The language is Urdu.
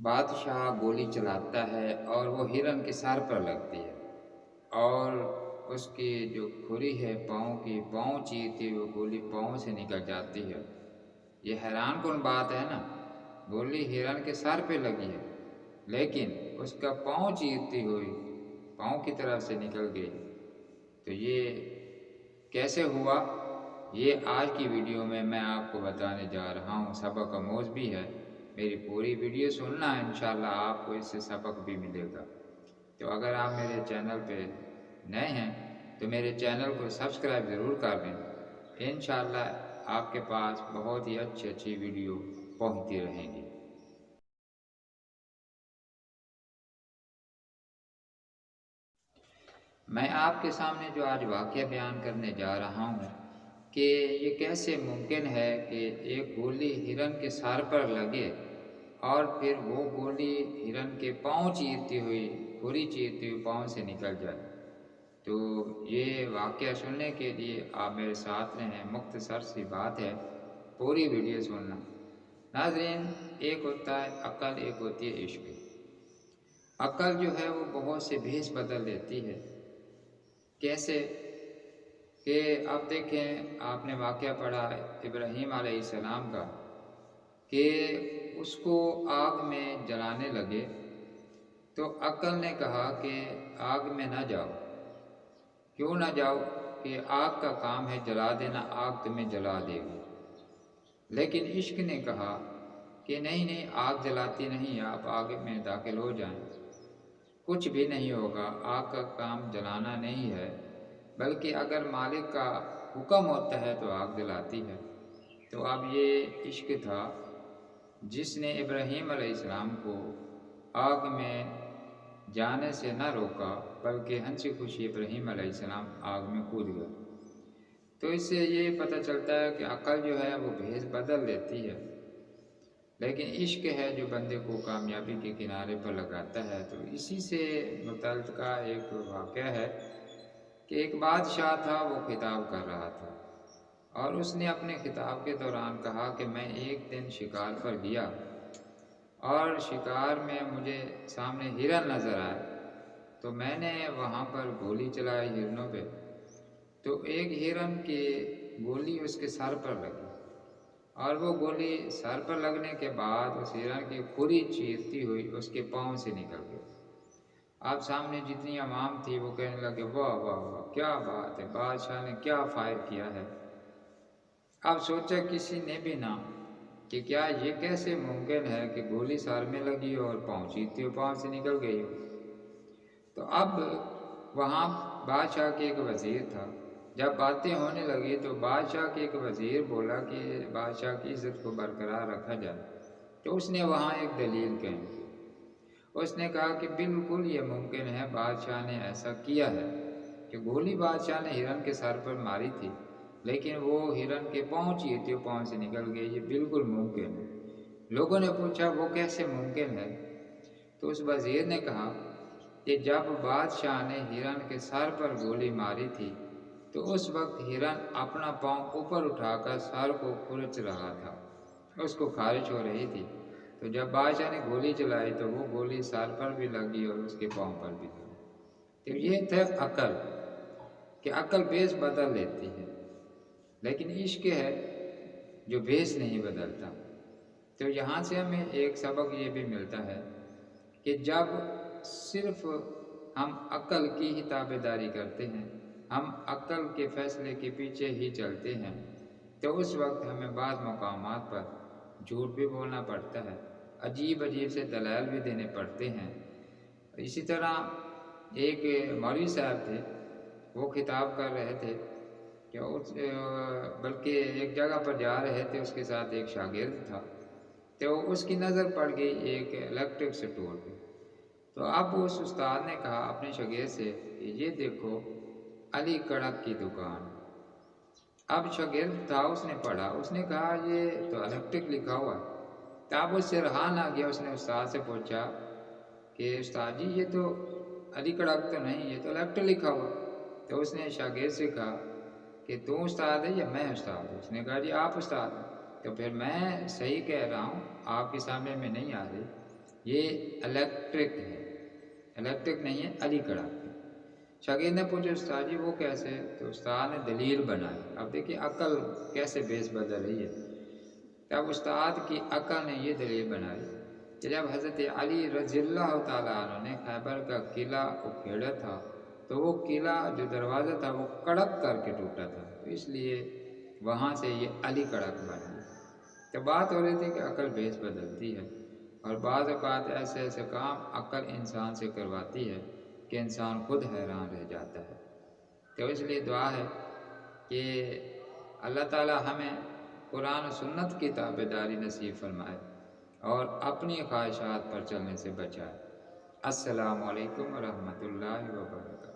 بادشاہ گولی چلاتا ہے اور وہ ہرن کے سر پر لگتی ہے اور اس کی جو کھری ہے پاؤں چیرتی وہ گولی پاؤں سے نکل جاتی ہے۔ یہ حیران کن بات ہے نا، گولی ہرن کے سر پہ لگی ہے لیکن اس کا پاؤں چیرتی ہوئی پاؤں کی طرف سے نکل گئی۔ تو یہ کیسے ہوا، یہ آج کی ویڈیو میں آپ کو بتانے جا رہا ہوں۔ سبق آموز بھی ہے، میری پوری ویڈیو سننا ہے، انشاءاللہ آپ کو اس سے سبق بھی ملے گا۔ تو اگر آپ میرے چینل پہ نئے ہیں تو میرے چینل کو سبسکرائب ضرور کر دیں، انشاءاللہ آپ کے پاس بہت ہی اچھی ویڈیو پہنچتی رہیں گی۔ میں آپ کے سامنے جو آج واقعہ بیان کرنے جا رہا ہوں کہ یہ کیسے ممکن ہے کہ ایک گولی ہرن کے سر پر لگے اور پھر وہ گولی ہرن کے پاؤں چیرتی ہوئی کھری چیرتی ہوئی پاؤں سے نکل جائے۔ تو یہ واقعہ سننے کے لیے آپ میرے ساتھ رہیں، مختصر سی بات ہے، پوری ویڈیو سننا۔ ناظرین، ایک ہوتا ہے عقل، ایک ہوتی ہے عشق۔ عقل جو ہے وہ بہت سے بھیس بدل دیتی ہے۔ کیسے کہ اب دیکھیں، آپ نے واقعہ پڑھا ابراہیم علیہ السلام کا کہ اس کو آگ میں جلانے لگے تو عقل نے کہا کہ آگ میں نہ جاؤ۔ کیوں نہ جاؤ؟ کہ آگ کا کام ہے جلا دینا، آگ تمہیں جلا دے گی۔ لیکن عشق نے کہا کہ نہیں، آگ جلاتی نہیں، آپ آگ میں داخل ہو جائیں، کچھ بھی نہیں ہوگا، آگ کا کام جلانا نہیں ہے، بلکہ اگر مالک کا حکم ہوتا ہے تو آگ جلاتی ہے۔ تو اب یہ عشق تھا جس نے ابراہیم علیہ السلام کو آگ میں جانے سے نہ روکا، بلکہ ہنسی خوشی ابراہیم علیہ السلام آگ میں کود گئے۔ تو اس سے یہ پتہ چلتا ہے کہ عقل جو ہے وہ بھیس بدل لیتی ہے، لیکن عشق ہے جو بندے کو کامیابی کے کنارے پر لگاتا ہے۔ تو اسی سے متعلق ایک واقعہ ہے کہ ایک بادشاہ تھا، وہ خطاب کر رہا تھا اور اس نے اپنے خطاب کے دوران کہا کہ میں ایک دن شکار پر گیا اور شکار میں مجھے سامنے ہرن نظر آئے، تو میں نے وہاں پر گولی چلائی ہرنوں پہ، تو ایک ہرن کی گولی اس کے سر پر لگی اور وہ گولی سر پر لگنے کے بعد اس ہرن کی کھری چیرتی ہوئی اس کے پاؤں سے نکل گئی۔ آپ سامنے جتنی عوام تھی وہ کہنے لگے واہ واہ واہ، کیا بات ہے، بادشاہ نے کیا فائر کیا ہے۔ اب سوچا کسی نے بھی نہ کہ کیا یہ کیسے ممکن ہے کہ گولی سر میں لگی اور پاؤں چیرتی ہوئی پاؤں سے نکل گئی ہو۔ تو اب وہاں بادشاہ کے ایک وزیر تھا، جب باتیں ہونے لگی تو بادشاہ کے ایک وزیر بولا کہ بادشاہ کی عزت کو برقرار رکھا جائے، تو اس نے وہاں ایک دلیل کہی۔ اس نے کہا کہ بالکل یہ ممکن ہے، بادشاہ نے ایسا کیا ہے کہ گولی بادشاہ نے ہرن کے سر پر ماری تھی لیکن وہ ہرن کے پاؤں چیرتی ہوئی پاؤں سے نکل گئی، یہ بالکل ممکن ہے۔ لوگوں نے پوچھا وہ کیسے ممکن ہے؟ تو اس وزیر نے کہا کہ جب بادشاہ نے ہرن کے سر پر گولی ماری تھی تو اس وقت ہرن اپنا پاؤں اوپر اٹھا کر سر کو کھرچ رہا تھا، اس کو خارش ہو رہی تھی۔ تو جب بادشاہ نے گولی چلائی تو وہ گولی سر پر بھی لگی اور اس کے پاؤں پر بھی لگی۔ تو یہ تھا عقل، کہ عقل بھیس بدل لیتی ہے، لیکن عشق ہے جو بھیس نہیں بدلتا۔ تو یہاں سے ہمیں ایک سبق یہ بھی ملتا ہے کہ جب صرف ہم عقل کی ہی تابعداری کرتے ہیں، ہم عقل کے فیصلے کے پیچھے ہی چلتے ہیں، تو اس وقت ہمیں بعض مقامات پر جھوٹ بھی بولنا پڑتا ہے، عجیب سے دلائل بھی دینے پڑتے ہیں۔ اسی طرح ایک مولوی صاحب تھے، وہ خطاب کر رہے تھے کہ بلکہ ایک جگہ پر جا رہے تھے، اس کے ساتھ ایک شاگرد تھا، تو اس کی نظر پڑ گئی ایک الیکٹرک سٹور پہ۔ تو اب اس استاد نے کہا اپنے شاگرد سے کہ یہ دیکھو علی کڑک کی دکان۔ اب شاگرد تھا، اس نے پڑھا، اس نے کہا یہ تو الیکٹرک لکھا ہوا ہے۔ تو اب اس سے رہا نہ گیا، اس نے استاد سے پوچھا کہ استاد جی یہ تو علی کڑک تو نہیں، یہ تو الیکٹرک لکھا ہوا۔ تو اس نے شاگرد سے کہا کہ تم استاد ہے یا میں استاد ہوں؟ اس نے کہا جی آپ استاد ہیں۔ تو پھر میں صحیح کہہ رہا ہوں، آپ کے سامنے میں نہیں آ رہی۔ یہ الیکٹرک ہے، الیکٹرک نہیں ہے، علی کڑک ہے۔ شاگرد نے پوچھا استاد جی وہ کیسے؟ تو استاد نے دلیل بنائی۔ اب دیکھیے عقل کیسے بیس بدل رہی ہے۔ تب استاد کی عقل نے یہ دلیل بنائی کہ جب حضرت علی رضی اللہ تعالیٰ عنہ نے خیبر کا قلعہ اکھیڑا تھا تو وہ قلعہ جو دروازہ تھا وہ کڑک کر کے ٹوٹا تھا، تو اس لیے وہاں سے یہ علی کڑک بن گئی۔ تو بات ہو رہی تھی کہ عقل بیس بدلتی ہے، اور بعض اوقات ایسے ایسے کام عقل انسان سے کرواتی ہے کہ انسان خود حیران رہ جاتا ہے۔ تو اس لیے دعا ہے کہ اللہ تعالیٰ ہمیں قرآن و سنت کی تابعداری نصیب فرمائے اور اپنی خواہشات پر چلنے سے بچائے۔ السلام علیکم ورحمۃ اللہ وبرکاتہ۔